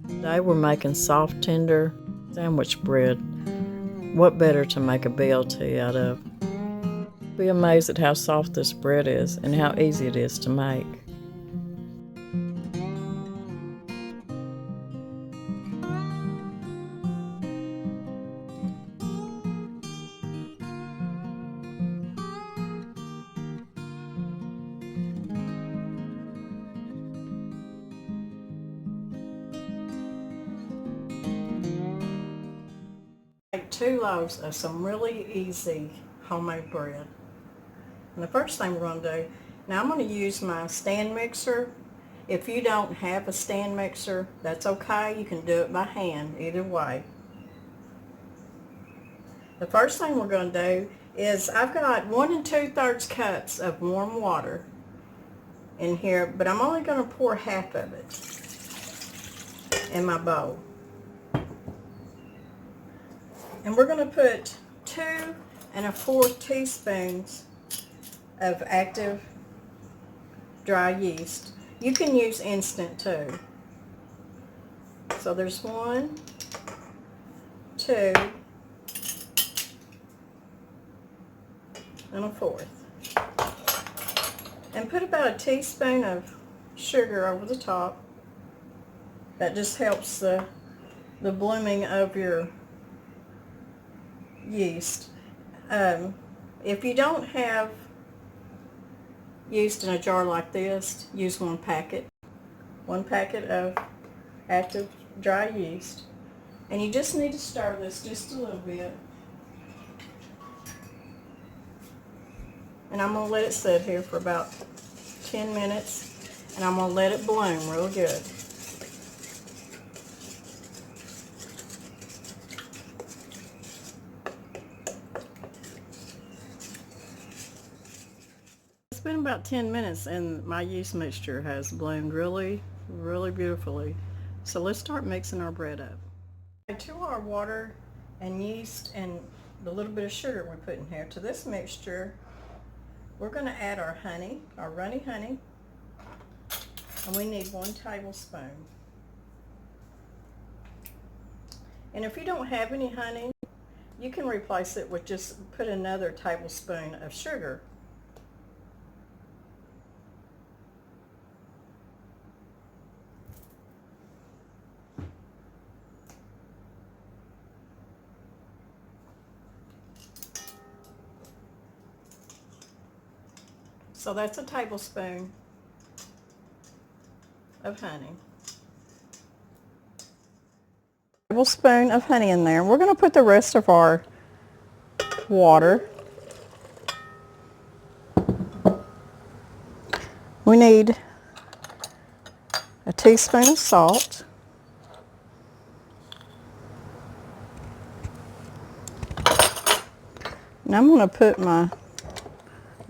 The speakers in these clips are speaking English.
Today we're making soft, tender sandwich bread. What better to make a BLT out of? Be amazed at how soft this bread is and how easy it is to make. Make 2 loaves of some really easy homemade bread. And the first thing we're going to do, now I'm going to use my stand mixer. If you don't have a stand mixer, that's okay. You can do it by hand, either way. The first thing we're going to do is I've got 1 2/3 cups of warm water in here, but I'm only going to pour half of it in my bowl. And we're going to put 2 1/4 teaspoons of active dry yeast. You can use instant too. So there's 1, 2, and 1/4. And put about a teaspoon of sugar over the top. That just helps the blooming of your yeast. If you don't have yeast in a jar like this, use 1 packet. 1 packet of active dry yeast. And you just need to stir this just a little bit. And I'm going to let it sit here for about 10 minutes. And I'm going to let it bloom real good. It's been about 10 minutes and my yeast mixture has bloomed really, really beautifully. So let's start mixing our bread up. To our water and yeast and the little bit of sugar we put in here, to this mixture, we're going to add our honey, our runny honey, and we need 1 tablespoon. And if you don't have any honey, you can replace it with just put another tablespoon of sugar. So that's a tablespoon of honey. Tablespoon of honey in there. We're going to put the rest of our water. We need a teaspoon of salt. And I'm going to put my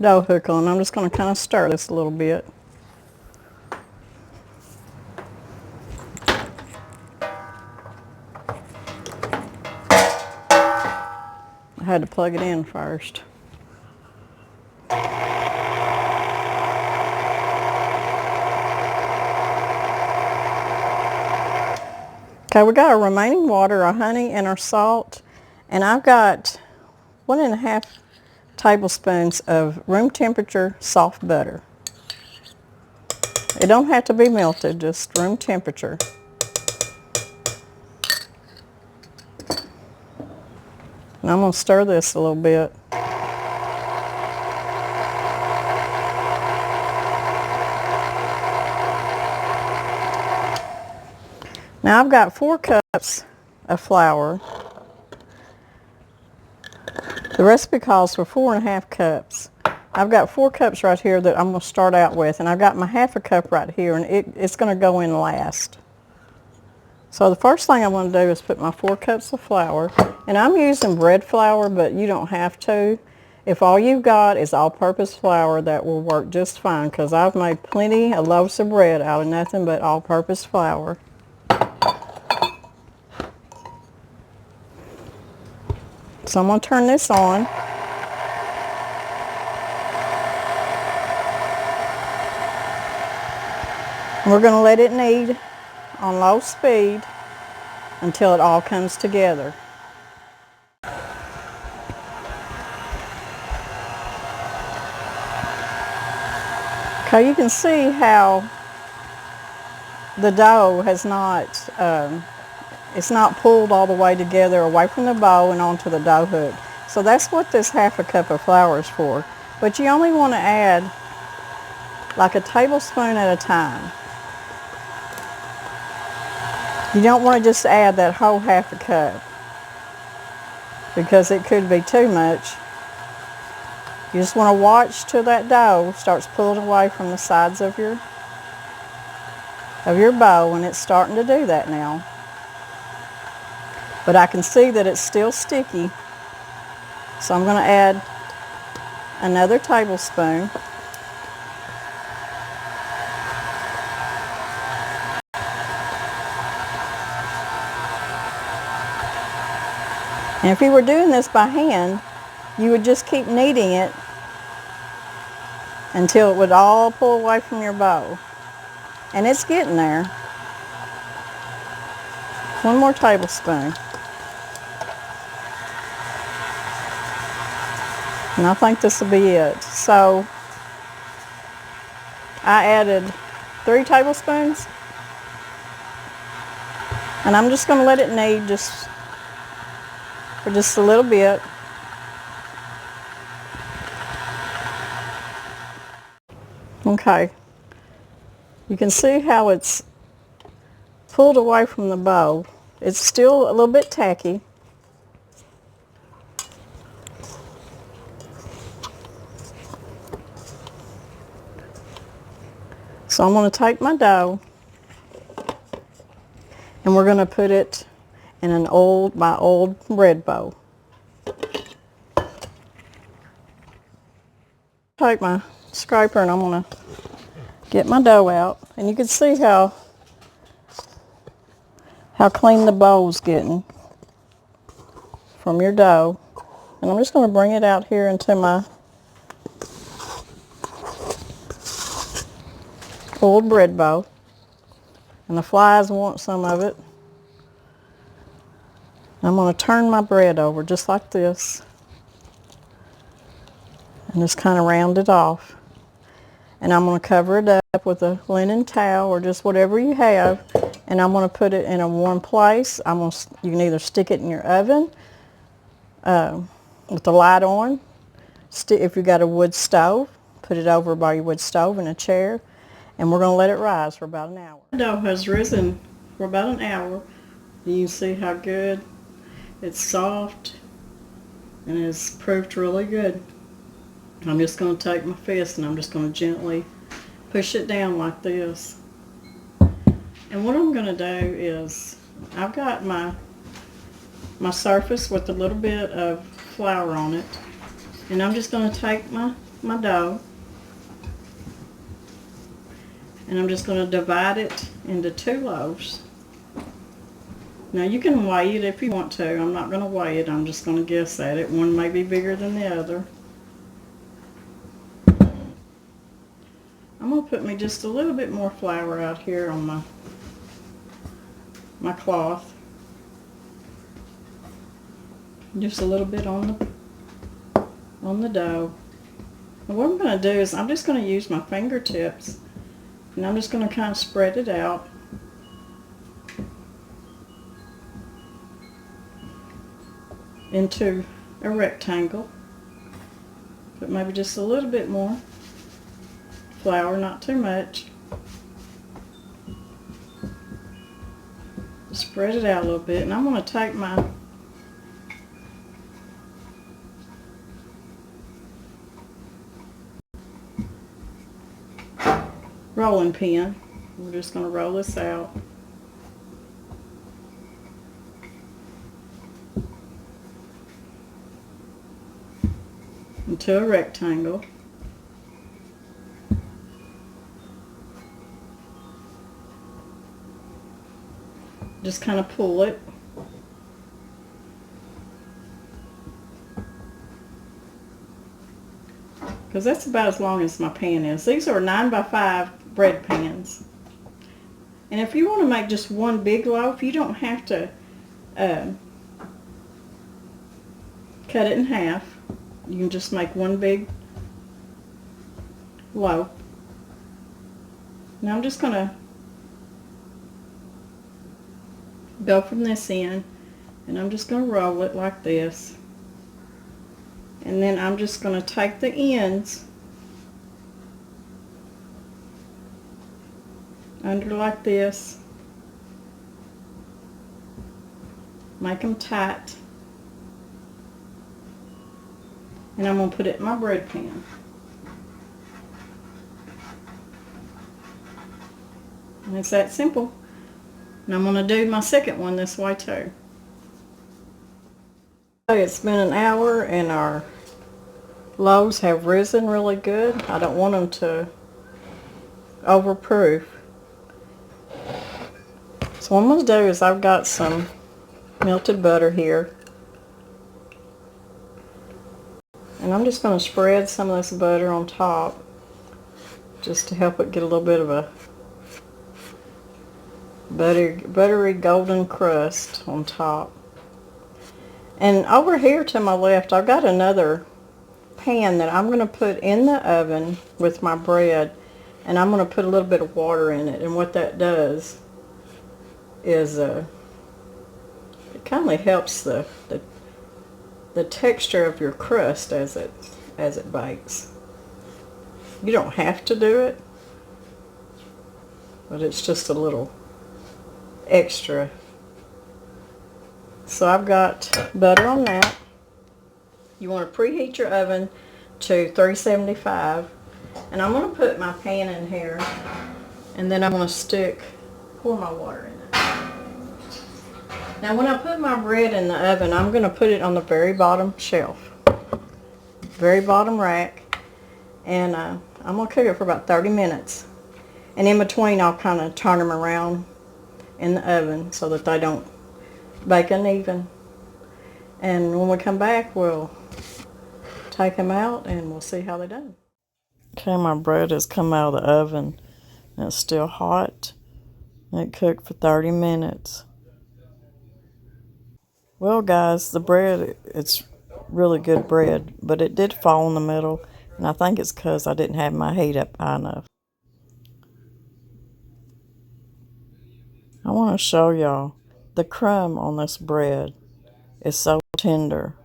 dough hook on. I'm just going to kind of stir this a little bit. I had to plug it in first. Okay, we got our remaining water, our honey, and our salt, and I've got 1 1/2 tablespoons of room temperature soft butter. It don't have to be melted, just room temperature. And I'm going to stir this a little bit. Now I've got 4 cups of flour. The recipe calls for 4 1/2 cups. I've got 4 cups right here that I'm going to start out with, and I've got my 1/2 cup right here, and it's going to go in last. So the first thing I want to do is put my 4 cups of flour, and I'm using bread flour, but you don't have to. If all you've got is all-purpose flour, that will work just fine, because I've made plenty of loaves of bread out of nothing but all-purpose flour. So I'm going to turn this on. We're going to let it knead on low speed until it all comes together. Okay, you can see how the dough has not, it's not pulled all the way together away from the bowl and onto the dough hook. So that's what this half a cup of flour is for. But you only want to add like a tablespoon at a time. You don't want to just add that whole half a cup because it could be too much. You just want to watch till that dough starts pulling away from the sides of your bowl, and it's starting to do that now. But I can see that it's still sticky, so I'm going to add another tablespoon. And if you were doing this by hand, you would just keep kneading it until it would all pull away from your bowl. And it's getting there. One more tablespoon. And I think this will be it. So I added 3 tablespoons. And I'm just going to let it knead for just a little bit. Okay. You can see how it's pulled away from the bowl. It's still a little bit tacky. So I'm going to take my dough and we're going to put it in my old bread bowl. Take my scraper and I'm going to get my dough out, and you can see how clean the bowl's getting from your dough. And I'm just going to bring it out here into my old bread bowl. And the flies want some of it. I'm going to turn my bread over just like this and just kind of round it off. And I'm going to cover it up with a linen towel or just whatever you have, and I'm going to put it in a warm place. You can either stick it in your oven with the light on. If you've got a wood stove, put it over by your wood stove in a chair, and we're going to let it rise for about an hour. The dough has risen for about an hour. You can see how good it's soft and it's proofed really good. I'm just going to take my fist and I'm just going to gently push it down like this. And what I'm going to do is, I've got my surface with a little bit of flour on it, and I'm just going to take my dough and I'm just going to divide it into 2 loaves. Now you can weigh it if you want to. I'm not going to weigh it. I'm just going to guess at it. One may be bigger than the other. I'm going to put me just a little bit more flour out here on my cloth. Just a little bit on the dough. And what I'm going to do is I'm just going to use my fingertips and I'm just going to kind of spread it out. Into a rectangle. But maybe just a little bit more flour, not too much. Spread it out a little bit, and I'm going to take my rolling pin. We're just going to roll this out. Into a rectangle. Just kind of pull it. Because that's about as long as my pan is. These are 9x5 bread pans. And if you want to make just one big loaf, you don't have to cut it in half. You can just make one big loaf. Now I'm just going to go from this end, and I'm just going to roll it like this. And then I'm just going to take the ends under like this, make them tight, and I'm going to put it in my bread pan. And it's that simple. And I'm going to do my second one this way too. It's been an hour and our loaves have risen really good. I don't want them to overproof. So what I'm going to do is I've got some melted butter here. And I'm just going to spread some of this butter on top just to help it get a little bit of a buttery golden crust on top. And over here to my left, I've got another pan that I'm going to put in the oven with my bread, and I'm going to put a little bit of water in it. And what that does is it kind of helps the texture of your crust as it bakes. You don't have to do it, but it's just a little extra. So I've got butter on that. You want to preheat your oven to 375, and I'm going to put my pan in here, and then I'm going to pour my water in it. Now when I put my bread in the oven, I'm going to put it on the very bottom shelf, very bottom rack, and I'm going to cook it for about 30 minutes. And in between I'll kind of turn them around in the oven so that they don't bake uneven. And when we come back, we'll take them out and we'll see how they're done. Okay, my bread has come out of the oven and it's still hot. And it cooked for 30 minutes. Well guys, the bread, it's really good bread, but it did fall in the middle, and I think it's because I didn't have my heat up high enough. I want to show y'all the crumb on this bread is so tender.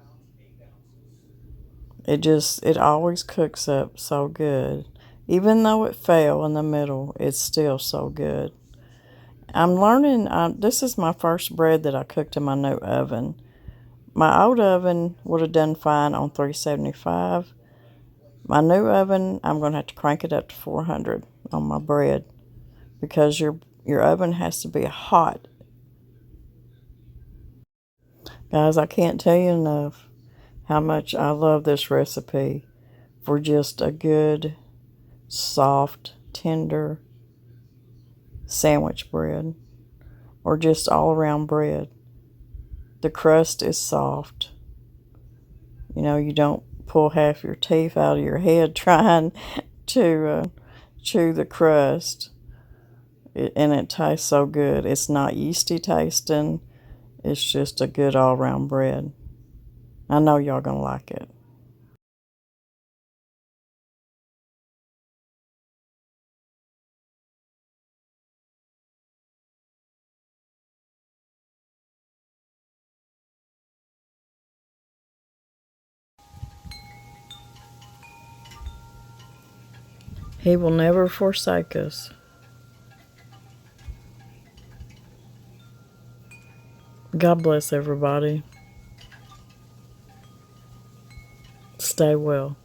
It always cooks up so good. Even though it fell in the middle, it's still so good. I'm learning, this is my first bread that I cooked in my new oven. My old oven would have done fine on 375. My new oven, I'm going to have to crank it up to 400 on my bread, because your oven has to be hot. Guys, I can't tell you enough how much I love this recipe for just a good, soft, tender sandwich bread, or just all around bread. The crust is soft. You know, you don't pull half your teeth out of your head trying to chew the crust. And it tastes so good. It's not yeasty tasting. It's just a good all-around bread. I know y'all gonna like it. He will never forsake us. God bless everybody. Stay well.